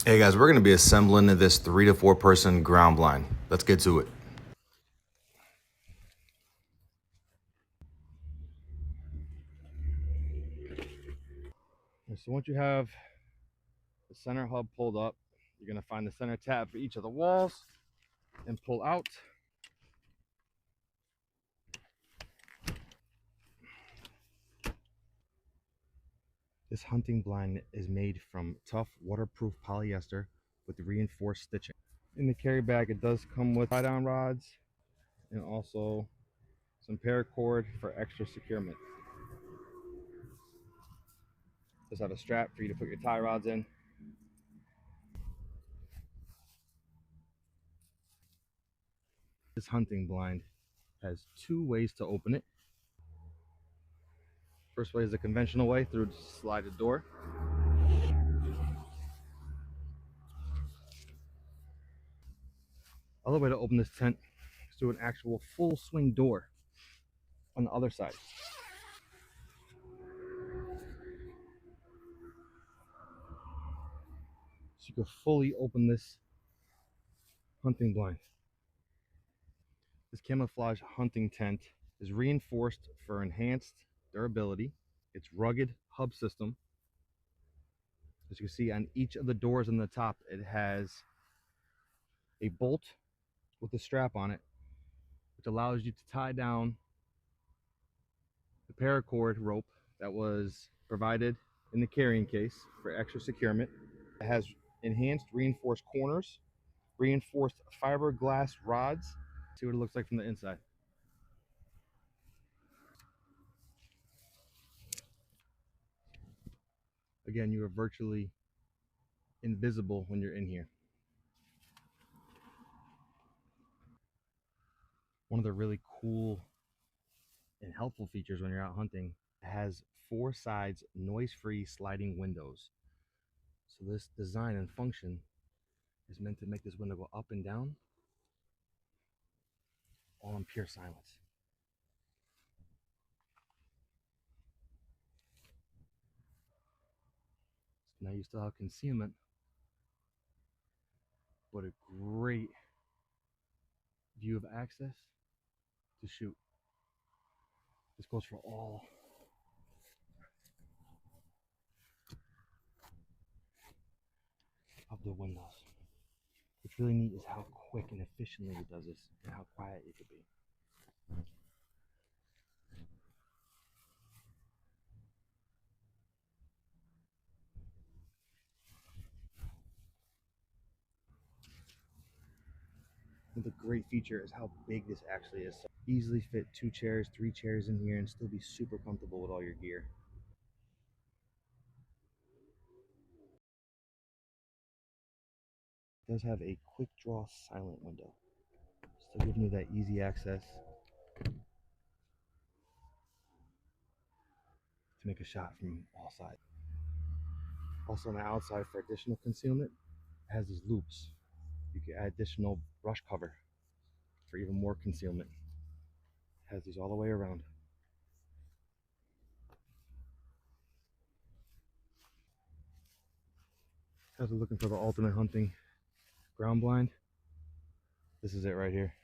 Hey guys, we're going to be assembling this 3 to 4 person ground blind. Let's get to it. So once you have the center hub pulled up, you're going to find the center tab for each of the walls and pull out. This hunting blind is made from tough waterproof polyester with reinforced stitching. In the carry bag, it does come with tie-down rods and also some paracord for extra securement. Just have a strap for you to put your tie rods in. This hunting blind has 2 ways to open it. First way is the conventional way through the slided door. Other way to open this tent is through an actual full swing door on the other side. So you can fully open this hunting blind. This camouflage hunting tent is reinforced for enhanced durability. Its rugged hub system. As you can see on each of the doors on the top, it has a bolt with a strap on it, which allows you to tie down the paracord rope that was provided in the carrying case for extra securement. It has enhanced reinforced corners, reinforced fiberglass rods. See what it looks like from the inside. Again, you are virtually invisible when you're in here. One of the really cool and helpful features when you're out hunting, it has 4 sides noise-free sliding windows. So this design and function is meant to make this window go up and down, all in pure silence. So now you still have concealment, but a great view of access to shoot. This goes for all of the windows. What's really neat is how quick and efficiently it does this and how quiet it could be. And the great feature is how big this actually is. So easily fit 2 chairs, 3 chairs in here and still be super comfortable with all your gear. It does have a quick draw silent window, still giving you that easy access to make a shot from all sides. Also on the outside, for additional concealment, it has these loops. You can add additional brush cover for even more concealment. It has these all the way around. Guys are looking for the ultimate hunting ground blind. This is it right here.